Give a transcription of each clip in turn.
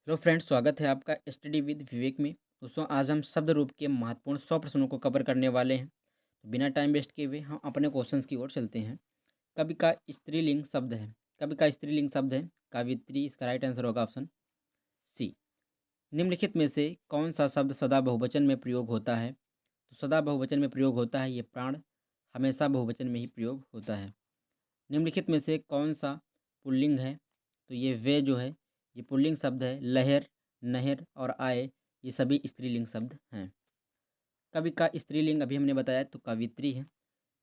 Hello friends, स्वागत है आपका स्टडी विद विवेक में। दोस्तों, आज हम शब्द रूप के महत्वपूर्ण 100 प्रश्नों को कवर करने वाले हैं। तो बिना टाइम वेस्ट किए हुए हम अपने क्वेश्चंस की ओर चलते हैं। कवि का स्त्रीलिंग शब्द है। कवि का स्त्रीलिंग शब्द है कवित्री। इसका राइट आंसर होगा ऑप्शन सी। निम्नलिखित में से कौन सा शब्द सदा बहुवचन में प्रयोग होता है? तो सदा बहुवचन में प्रयोग होता है ये प्राण। हमेशा बहुवचन में ही प्रयोग होता है। निम्नलिखित में से कौन सा पुल्लिंग है? तो ये वे जो है ये पुल्लिंग शब्द है। लहर, नहर और आए ये सभी स्त्रीलिंग शब्द हैं। कवि का स्त्रीलिंग अभी हमने बताया तो कवित्री है।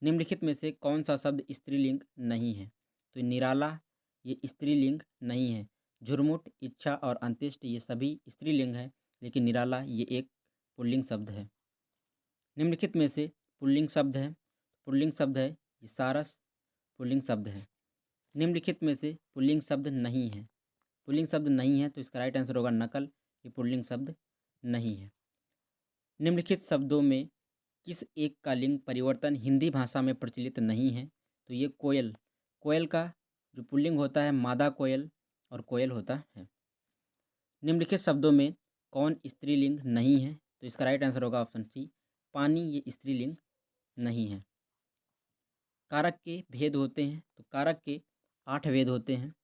निम्नलिखित में से कौन सा शब्द स्त्रीलिंग नहीं है? तो निराला ये स्त्रीलिंग नहीं है। झुरमुट, इच्छा और अंत्येष्ट ये सभी स्त्रीलिंग है, लेकिन निराला ये एक पुल्लिंग शब्द है। निम्नलिखित में से पुल्लिंग शब्द है। पुल्लिंग शब्द है ये सारस पुल्लिंग शब्द है। निम्नलिखित में से पुल्लिंग शब्द नहीं है। पुल्लिंग शब्द नहीं है तो इसका राइट आंसर होगा नकल। ये पुल्लिंग शब्द नहीं है। निम्नलिखित शब्दों में किस एक का लिंग परिवर्तन हिंदी भाषा में प्रचलित नहीं है? तो ये कोयल। कोयल का जो पुल्लिंग होता है मादा कोयल और कोयल होता है। निम्नलिखित शब्दों में कौन स्त्रीलिंग नहीं है? तो इसका राइट आंसर होगा ऑप्शन सी, पानी ये स्त्रीलिंग नहीं है। कारक के भेद होते हैं। तो कारक के 8 भेद होते हैं।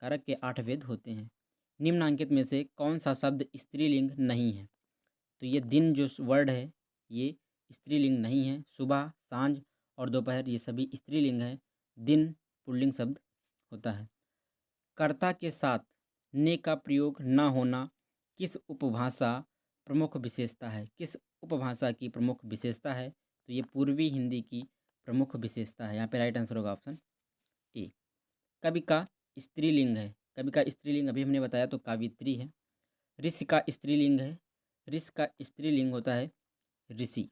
कारक के 8 भेद होते हैं। निम्नांकित में से कौन सा शब्द स्त्रीलिंग नहीं है? तो ये दिन जो वर्ड है ये स्त्रीलिंग नहीं है। सुबह, सांझ और दोपहर ये सभी स्त्रीलिंग है। दिन पुल्लिंग शब्द होता है। कर्ता के साथ ने का प्रयोग न होना किस उपभाषा प्रमुख विशेषता है? किस उपभाषा की प्रमुख विशेषता है? तो ये पूर्वी हिंदी की प्रमुख विशेषता है। यहाँ पे राइट आंसर होगा ऑप्शन ए। कवि का स्त्रीलिंग है। कवि का स्त्रीलिंग अभी हमने बताया तो कावित्री है। ऋषि का स्त्रीलिंग है। ऋषि का स्त्रीलिंग होता है ऋषि।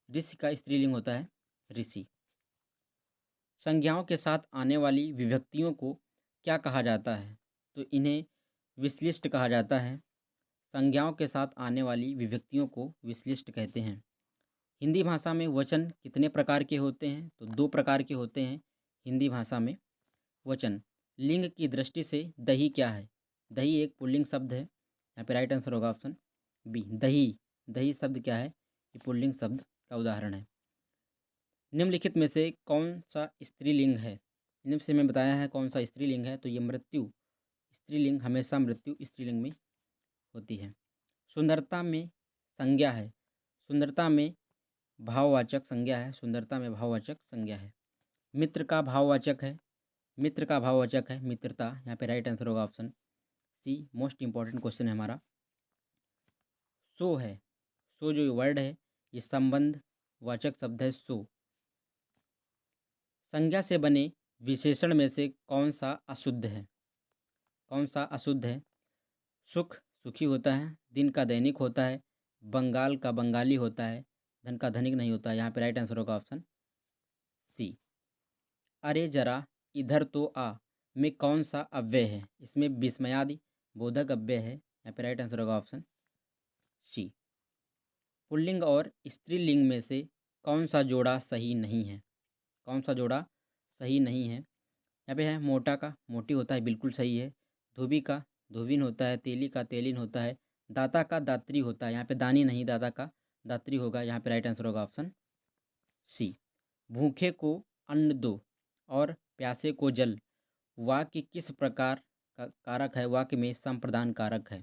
ऋषि का स्त्रीलिंग होता है ऋषि। संज्ञाओं के साथ आने वाली विभक्तियों को क्या कहा जाता है? तो इन्हें विश्लिष्ट कहा जाता है। संज्ञाओं के साथ आने वाली विभक्तियों को विश्लिष्ट कहते हैं। हिंदी भाषा में वचन कितने प्रकार के होते हैं? तो 2 प्रकार के होते हैं हिंदी भाषा में वचन। लिंग की दृष्टि से दही क्या है? दही एक पुल्लिंग शब्द है। यहाँ पे राइट आंसर होगा ऑप्शन बी, दही। दही शब्द क्या है? ये पुल्लिंग शब्द का उदाहरण है। निम्नलिखित में से कौन सा स्त्रीलिंग है? निम्न से मैं बताया है कौन सा स्त्रीलिंग है। तो ये मृत्यु। स्त्रीलिंग हमेशा मृत्यु स्त्रीलिंग में होती है। सुंदरता में संज्ञा है। सुंदरता में भाववाचक संज्ञा है। सुंदरता में भाववाचक संज्ञा है। मित्र का भाववाचक है। मित्र का भाववाचक है मित्रता। यहाँ पे राइट आंसर होगा option C. Most important question है हमारा। सो है। सो जो वर्ड है ये संबंध वाचक शब्द है सो। संज्ञा से बने विशेषण में से कौन सा अशुद्ध है? कौन सा अशुद्ध है? सुख सुखी होता है। दिन का दैनिक होता है। बंगाल का बंगाली होता है। धन का धनिक नहीं होता है। यहाँ पे राइट आंसर होगा ऑप्शन सी। अरे जरा इधर तो आ में कौन सा अव्यय है? इसमें विस्मयादि बोधक अव्यय है। यहाँ पे राइट आंसर होगा ऑप्शन सी। पुल्लिंग और स्त्रीलिंग में से कौन सा जोड़ा सही नहीं है? कौन सा जोड़ा सही नहीं है? यहाँ पे है मोटा का मोटी होता है, बिल्कुल सही है। धोबी का धोबिन होता है। तेली का तेलिन होता है। दाता का दात्री होता है। यहाँ पे दानी नहीं, दाता का दात्री होगा। यहाँ पे राइट आंसर होगा ऑप्शन सी। भूखे को अन्न दो और प्यासे को जल वाक्य किस प्रकार का कारक है? वाक्य में संप्रदान कारक है।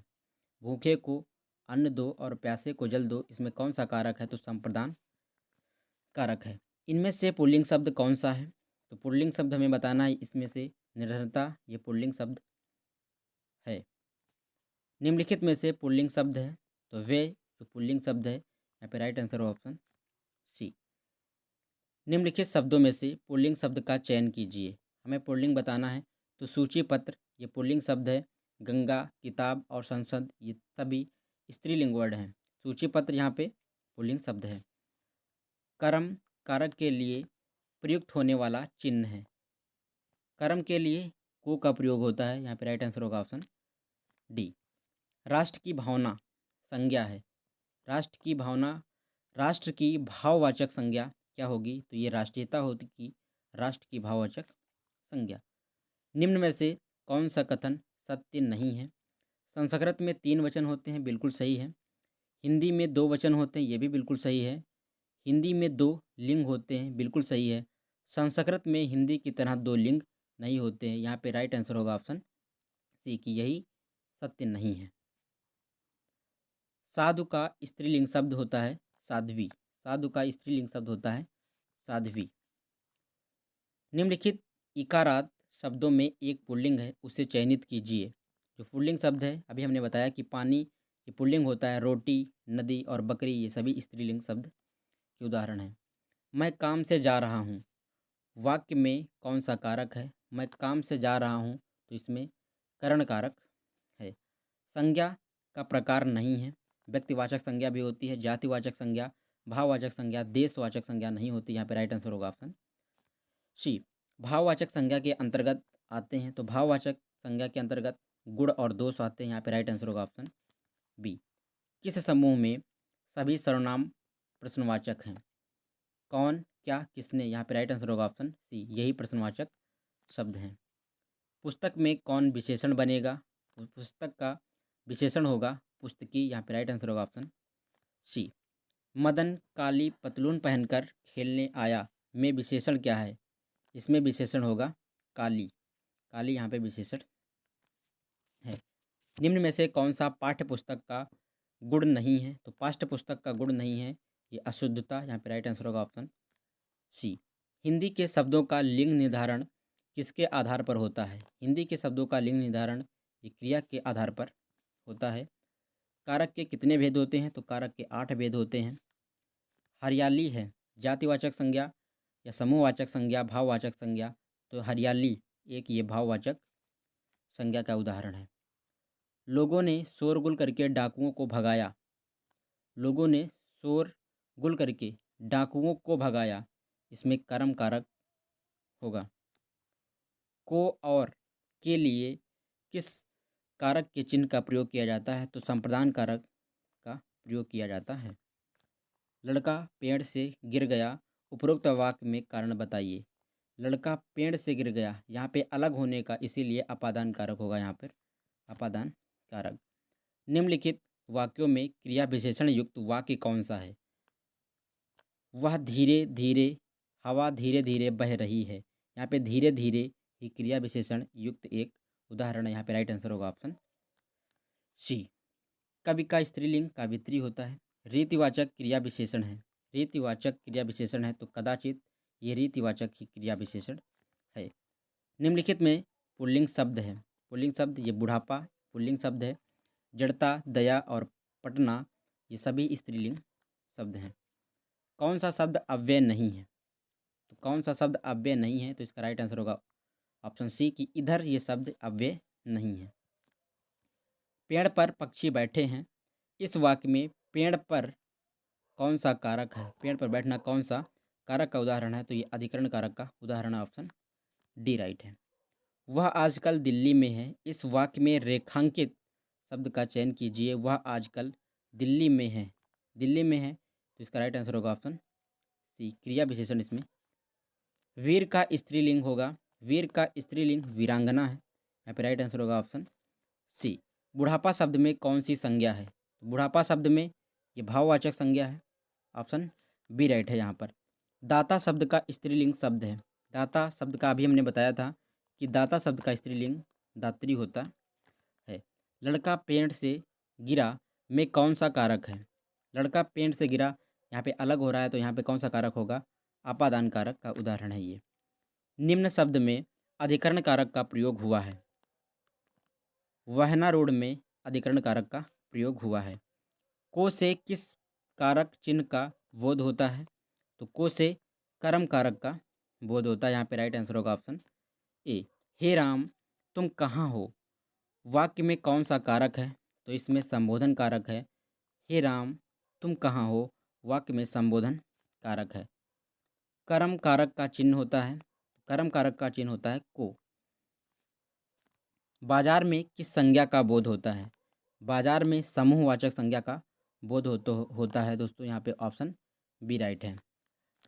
भूखे को अन्न दो और प्यासे को जल दो, इसमें कौन सा कारक है? तो संप्रदान कारक है। इनमें से पुल्लिंग शब्द कौन सा है? तो पुल्लिंग शब्द हमें बताना है। इसमें से निरंतरता ये पुल्लिंग शब्द है। निम्नलिखित में से पुल्लिंग शब्द है तो वे जो पुल्लिंग शब्द है। यहाँ पे राइट आंसर ऑप्शन सी। निम्नलिखित शब्दों में से पुल्लिंग शब्द का चयन कीजिए। हमें पुल्लिंग बताना है। तो सूची पत्र ये पुल्लिंग शब्द है। गंगा, किताब और संसद ये सभी स्त्रीलिंग वर्ड हैं। सूची पत्र यहाँ पे पुल्लिंग शब्द है। कर्म कारक के लिए प्रयुक्त होने वाला चिन्ह है। कर्म के लिए को का प्रयोग होता है। यहाँ पे राइट आंसर होगा ऑप्शन डी। राष्ट्र की भावना संज्ञा है। राष्ट्र की भावना राष्ट्र की भाववाचक संज्ञा क्या होगी? तो ये राष्ट्रीयता होती कि राष्ट्र की भाववाचक संज्ञा। निम्न में से कौन सा कथन सत्य नहीं है? संस्कृत में 3 वचन होते हैं, बिल्कुल सही है। हिंदी में 2 वचन होते हैं, ये भी बिल्कुल सही है। हिंदी में 2 लिंग होते हैं, बिल्कुल सही है। संस्कृत में हिंदी की तरह 2 लिंग नहीं होते हैं। यहाँ पे राइट आंसर होगा ऑप्शन सी कि यही सत्य नहीं है। साधु का स्त्रीलिंग शब्द होता है साध्वी। साधु का स्त्रीलिंग शब्द होता है साध्वी। निम्नलिखित इकारात शब्दों में एक पुल्लिंग है, उसे चयनित कीजिए। जो पुल्लिंग शब्द है, अभी हमने बताया कि पानी ये पुल्लिंग होता है, रोटी, नदी और बकरी ये सभी स्त्रीलिंग शब्द के उदाहरण हैं। मैं काम से जा रहा हूँ, वाक्य में कौन सा कारक है? मैं काम से जा रहा हूँ, तो इसमें करण कारक है। संज्ञा का प्रकार नहीं है। व्यक्तिवाचक संज्ञा भी होती है, जातिवाचक संज्ञा, भाववाचक संज्ञा, देशवाचक संज्ञा नहीं होती। यहाँ पे राइट आंसर होगा ऑप्शन सी। भाववाचक संज्ञा के अंतर्गत आते हैं, तो भाववाचक संज्ञा के अंतर्गत गुण और दोष आते हैं। यहाँ पे राइट आंसर होगा ऑप्शन बी। किस समूह में सभी सर्वनाम प्रश्नवाचक हैं? कौन, क्या, किसने? यहाँ पे राइट आंसर होगा ऑप्शन सी, यही प्रश्नवाचक शब्द हैं। पुस्तक में कौन विशेषण बनेगा? पुस्तक का विशेषण होगा पुस्तकी। यहाँ पे राइट आंसर होगा ऑप्शन सी। मदन काली पतलून पहनकर खेलने आया में विशेषण क्या है? इसमें विशेषण होगा काली। काली यहाँ पे विशेषण है। निम्न में से कौन सा पाठ्य पुस्तक का गुण नहीं है? तो पाठ्य पुस्तक का गुण नहीं है ये अशुद्धता। यहाँ पे राइट आंसर होगा ऑप्शन सी। हिंदी के शब्दों का लिंग निर्धारण किसके आधार पर होता है? हिंदी के शब्दों का लिंग निर्धारण ये क्रिया के आधार पर होता है। कारक के कितने भेद होते हैं? तो कारक के 8 भेद होते हैं। हरियाली है जातिवाचक संज्ञा या समूहवाचक संज्ञा, भाववाचक संज्ञा? तो हरियाली एक ये भाववाचक संज्ञा का उदाहरण है। लोगों ने शोरगुल करके डाकुओं को भगाया। लोगों ने शोरगुल करके डाकुओं को भगाया, इसमें कर्म कारक होगा। को और के लिए किस कारक के चिन्ह का प्रयोग किया जाता है? तो संप्रदान कारक का प्रयोग किया जाता है। लड़का पेड़ से गिर गया, उपरोक्त वाक्य में कारण बताइए। लड़का पेड़ से गिर गया, यहाँ पे अलग होने का, इसीलिए अपादान कारक होगा। यहाँ पर अपादान कारक। निम्नलिखित वाक्यों में क्रिया विशेषण युक्त वाक्य कौन सा है? वह धीरे धीरे, हवा धीरे धीरे बह रही है। यहाँ पे धीरे धीरे ही क्रिया विशेषण युक्त एक उदाहरण है। यहाँ पे राइट आंसर होगा ऑप्शन सी। कवि का स्त्रीलिंग काव्यत्री होता है। रीतिवाचक क्रिया विशेषण है। रीतिवाचक क्रिया विशेषण है तो कदाचित ये रीतिवाचक ही क्रिया विशेषण है। निम्नलिखित में पुल्लिंग शब्द है। पुल्लिंग शब्द ये बुढ़ापा पुल्लिंग शब्द है। जड़ता, दया और पटना ये सभी स्त्रीलिंग शब्द हैं। कौन सा शब्द अव्यय नहीं है? तो कौन सा शब्द अव्यय नहीं है? तो इसका राइट आंसर होगा ऑप्शन सी कि इधर ये शब्द अव्यय नहीं है। पेड़ पर पक्षी बैठे हैं, इस वाक्य में पेड़ पर कौन सा कारक है? पेड़ पर बैठना कौन सा कारक का उदाहरण है? तो ये अधिकरण कारक का उदाहरण है, ऑप्शन डी राइट है। वह आजकल दिल्ली में है, इस वाक्य में रेखांकित शब्द का चयन कीजिए। वह आजकल दिल्ली में है। दिल्ली में है तो इसका राइट आंसर होगा ऑप्शन सी, क्रिया विशेषण इसमें। वीर का स्त्रीलिंग होगा। वीर का स्त्रीलिंग वीरांगना है। यहाँ पे राइट आंसर होगा ऑप्शन सी। बुढ़ापा शब्द में कौन सी संज्ञा है? तो बुढ़ापा शब्द में ये भाववाचक संज्ञा है, ऑप्शन बी राइट है यहाँ पर। दाता शब्द का स्त्रीलिंग शब्द है। दाता शब्द का अभी हमने बताया था कि दाता शब्द का स्त्रीलिंग दात्री होता है। लड़का पेड़ से गिरा में कौन सा कारक है? लड़का पेड़ से गिरा यहाँ पे अलग हो रहा है, तो यहाँ पे कौन सा कारक होगा? अपादान कारक का उदाहरण है ये। निम्न शब्द में अधिकरण कारक का प्रयोग हुआ है। वहना रोड में अधिकरण कारक का प्रयोग हुआ है। को से किस कारक चिन्ह का बोध होता है? तो को से कर्म कारक का बोध होता है। यहाँ पे राइट आंसर होगा ऑप्शन ए। हे राम तुम कहाँ हो, वाक्य में कौन सा कारक है? तो इसमें संबोधन कारक है। हे राम तुम कहाँ हो, वाक्य में संबोधन कारक है। कर्म कारक का चिन्ह होता है। कर्म कारक का चिन्ह होता है को। बाजार में किस संज्ञा का बोध होता है? बाजार में समूहवाचक संज्ञा का बोध होता है दोस्तों। यहाँ पे ऑप्शन बी राइट है।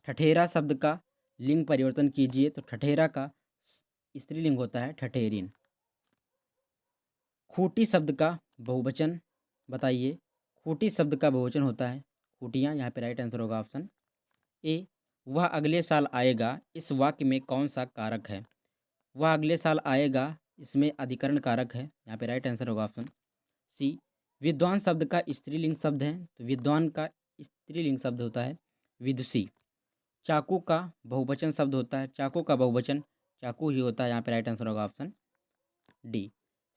ठठेरा शब्द का लिंग परिवर्तन कीजिए। तो ठठेरा का स्त्रीलिंग होता है ठठेरिन। खूंटी शब्द का बहुवचन बताइए। खूंटी शब्द का बहुवचन होता है खूंटियाँ। यहाँ पे राइट आंसर होगा ऑप्शन ए। वह अगले साल आएगा, इस वाक्य में कौन सा कारक है? वह अगले साल आएगा, इसमें अधिकरण कारक है। यहाँ पे राइट आंसर होगा ऑप्शन सी। विद्वान शब्द का स्त्रीलिंग शब्द है, तो विद्वान का स्त्रीलिंग शब्द होता है विदुषी। चाकू का बहुवचन शब्द होता है, चाकू का बहुवचन चाकू ही होता है। यहाँ पे राइट आंसर होगा ऑप्शन डी।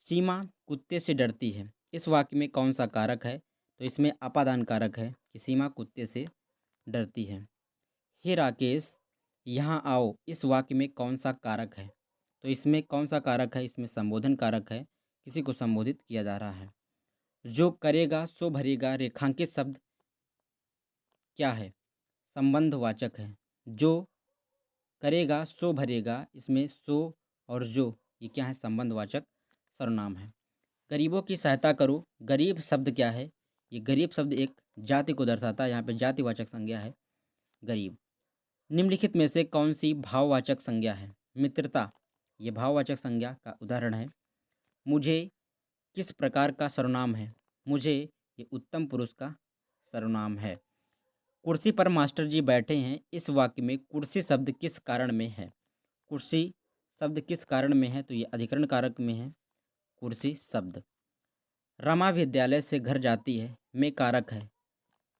सीमा कुत्ते से डरती है, इस वाक्य में कौन सा कारक है? तो इसमें अपादान कारक है कि सीमा कुत्ते से डरती है। हे राकेश यहाँ आओ, इस वाक्य में कौन सा कारक है? तो इसमें कौन सा कारक है? इसमें संबोधन कारक है, किसी को संबोधित किया जा रहा है। जो करेगा सो भरेगा रेखांकित शब्द क्या है? संबंधवाचक है। जो करेगा सो भरेगा, इसमें सो और जो ये क्या है? संबंधवाचक सर्वनाम है। गरीबों की सहायता करो, गरीब शब्द क्या है? ये गरीब शब्द एक जाति को दर्शाता है। यहाँ पे जातिवाचक संज्ञा है गरीब। निम्नलिखित में से कौन सी भाववाचक संज्ञा है? मित्रता ये भाववाचक संज्ञा का उदाहरण है। मुझे किस प्रकार का सर्वनाम है? मुझे ये उत्तम पुरुष का सर्वनाम है। कुर्सी पर मास्टर जी बैठे हैं, इस वाक्य में कुर्सी शब्द किस कारण में है? कुर्सी शब्द किस कारण में है? तो ये अधिकरण कारक में है कुर्सी शब्द। रमा विद्यालय से घर जाती है में कारक है।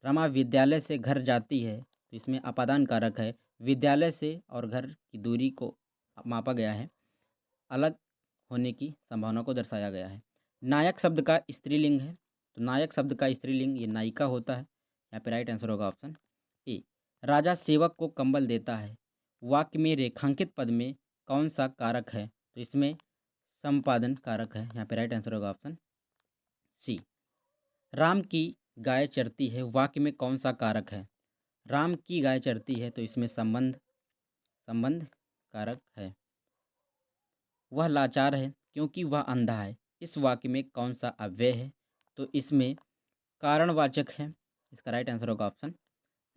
रमा विद्यालय से घर जाती है, तो इसमें अपादान कारक है। विद्यालय से और घर की दूरी को मापा गया है, अलग होने की संभावना को दर्शाया गया है। नायक शब्द का स्त्रीलिंग है, तो नायक शब्द का स्त्रीलिंग ये नायिका होता है। यहाँ पे राइट आंसर होगा ऑप्शन ए। राजा सेवक को कंबल देता है, वाक्य में रेखांकित पद में कौन सा कारक है? तो इसमें संपादन कारक है। यहाँ पे राइट आंसर होगा ऑप्शन सी। राम की गाय चरती है, वाक्य में कौन सा कारक है? राम की गाय चरती है, तो इसमें संबंध कारक है। वह लाचार है क्योंकि वह अंधा है, इस वाक्य में कौन सा अव्यय है? तो इसमें कारणवाचक है। इसका राइट आंसर होगा ऑप्शन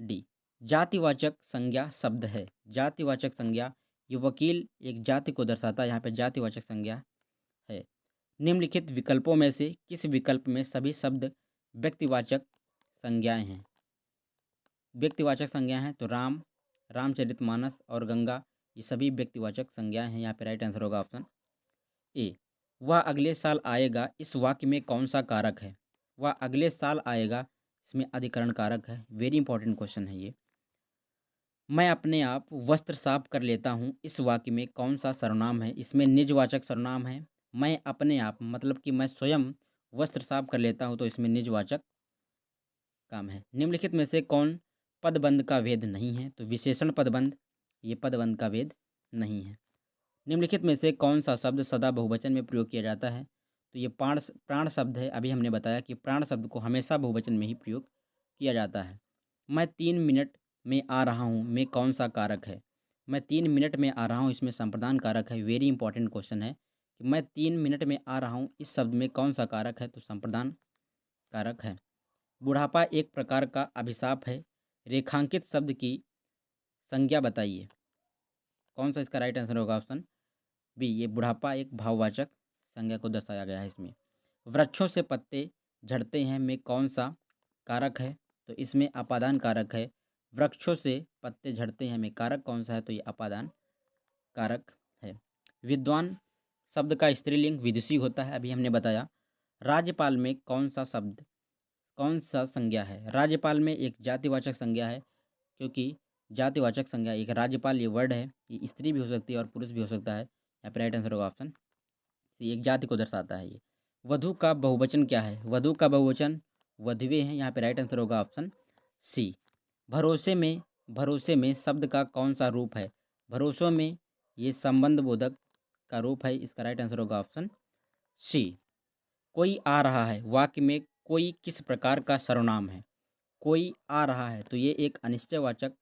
डी। जातिवाचक संज्ञा शब्द है। जातिवाचक संज्ञा ये वकील एक जाति को दर्शाता है। यहाँ पे जातिवाचक संज्ञा है। निम्नलिखित विकल्पों में से किस विकल्प में सभी शब्द व्यक्तिवाचक संज्ञाएं हैं? व्यक्तिवाचक संज्ञा हैं, तो राम, रामचरितमानस और गंगा ये सभी व्यक्तिवाचक संज्ञाएं हैं। यहाँ पे राइट आंसर होगा ऑप्शन ए। वह अगले साल आएगा, इस वाक्य में कौन सा कारक है? वह अगले साल आएगा, इसमें अधिकरण कारक है। वेरी इंपॉर्टेंट क्वेश्चन है ये। मैं अपने आप वस्त्र साफ कर लेता हूँ, इस वाक्य में कौन सा सर्वनाम है? इसमें निजवाचक सर्वनाम है। मैं अपने आप मतलब कि मैं स्वयं वस्त्र साफ कर लेता हूँ, तो इसमें निजवाचक काम है। निम्नलिखित में से कौन पदबंध का भेद नहीं है? तो विशेषण पदबंध ये पदबंध का भेद नहीं है। निम्नलिखित में से कौन सा शब्द सदा बहुवचन में प्रयोग किया जाता है? तो ये प्राण शब्द है। अभी हमने बताया कि प्राण शब्द को हमेशा बहुवचन में ही प्रयोग किया जाता है। मैं 3 मिनट में आ रहा हूँ में कौन सा कारक है? मैं 3 मिनट में आ रहा हूँ, इसमें संप्रदान कारक है। वेरी इंपॉर्टेंट क्वेश्चन है कि मैं 3 मिनट में आ रहा हूँ, इस शब्द में कौन सा कारक है? तो संप्रदान कारक है। बुढ़ापा एक प्रकार का अभिशाप है, रेखांकित शब्द की संज्ञा बताइए। कौन सा इसका राइट आंसर होगा? Option B. ये बुढ़ापा एक भाववाचक संज्ञा को दर्शाया गया है इसमें। वृक्षों से पत्ते झड़ते हैं में कौन सा कारक है? तो इसमें अपादान कारक है। वृक्षों से पत्ते झड़ते हैं में कारक कौन सा है? तो ये अपादान कारक है। विद्वान शब्द का स्त्रीलिंग विदुषी होता है, अभी हमने बताया। राज्यपाल में कौन सा शब्द कौन सा संज्ञा है? राज्यपाल में एक जातिवाचक संज्ञा है, क्योंकि जातिवाचक संज्ञा एक राज्यपाल ये वर्ड है, ये स्त्री भी हो सकती है और पुरुष भी हो सकता है। यहाँ पर राइट आंसर होगा ऑप्शन सी, एक जाति को दर्शाता है ये। वधु का बहुवचन क्या है? वधु का बहुवचन वधुवे हैं। यहाँ पे राइट आंसर होगा ऑप्शन सी। भरोसे में शब्द का कौन सा रूप है? भरोसों में ये संबंध बोधक का रूप है। इसका राइट आंसर होगा ऑप्शन सी। कोई आ रहा है, वाक्य में कोई किस प्रकार का सर्वनाम है? कोई आ रहा है, तो ये एक अनिश्चयवाचक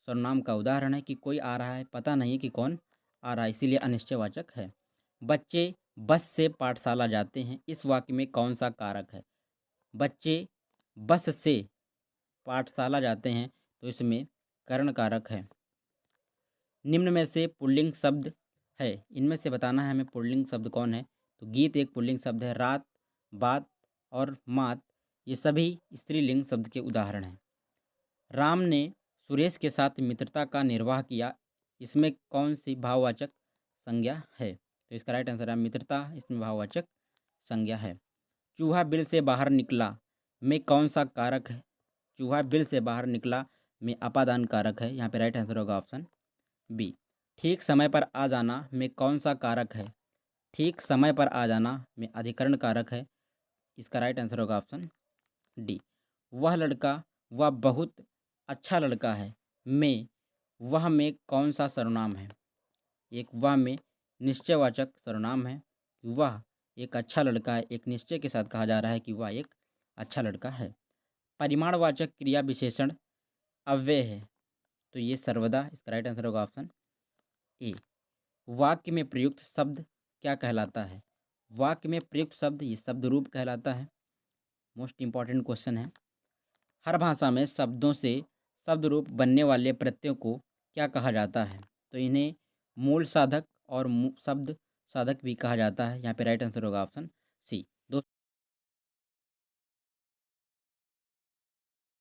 सर्वनाम का उदाहरण है कि कोई आ रहा है, पता नहीं है कि कौन आ रहा है, इसीलिए अनिश्चयवाचक है। बच्चे बस से पाठशाला जाते हैं, इस वाक्य में कौन सा कारक है? बच्चे बस से पाठशाला जाते हैं, तो इसमें करण कारक है। निम्न में से पुल्लिंग शब्द है, इनमें से बताना है हमें पुल्लिंग शब्द कौन है? तो गीत एक पुल्लिंग शब्द है, रात बात और मात ये सभी स्त्रीलिंग शब्द के उदाहरण हैं। राम ने सुरेश के साथ मित्रता का निर्वाह किया, इसमें कौन सी भाववाचक संज्ञा है? तो इसका राइट आंसर है मित्रता, इसमें भाववाचक संज्ञा है। चूहा बिल से बाहर निकला में कौन सा कारक है? चूहा बिल से बाहर निकला में अपादान कारक है, यहाँ पे राइट आंसर होगा ऑप्शन बी। ठीक समय पर आ जाना में कौन सा कारक है? ठीक समय पर आ जाना में अधिकरण कारक है, इसका राइट आंसर होगा ऑप्शन डी। वह लड़का वह बहुत अच्छा लड़का है में वह में कौन सा सर्वनाम है? एक वह में निश्चयवाचक सर्वनाम है। वह एक अच्छा लड़का है, एक निश्चय के साथ कहा जा रहा है कि वह एक अच्छा लड़का है। परिमाणवाचक क्रिया विशेषण अव्यय है, तो ये सर्वदा, इसका राइट आंसर होगा ऑप्शन ए। वाक्य में प्रयुक्त शब्द क्या कहलाता है? वाक्य में प्रयुक्त शब्द ये शब्द रूप कहलाता है। मोस्ट इंपॉर्टेंट क्वेश्चन है। हर भाषा में शब्दों से शब्द रूप बनने वाले प्रत्ययों को क्या कहा जाता है? तो इन्हें मूल साधक और शब्द साधक भी कहा जाता है। यहाँ पे राइट आंसर होगा ऑप्शन सी।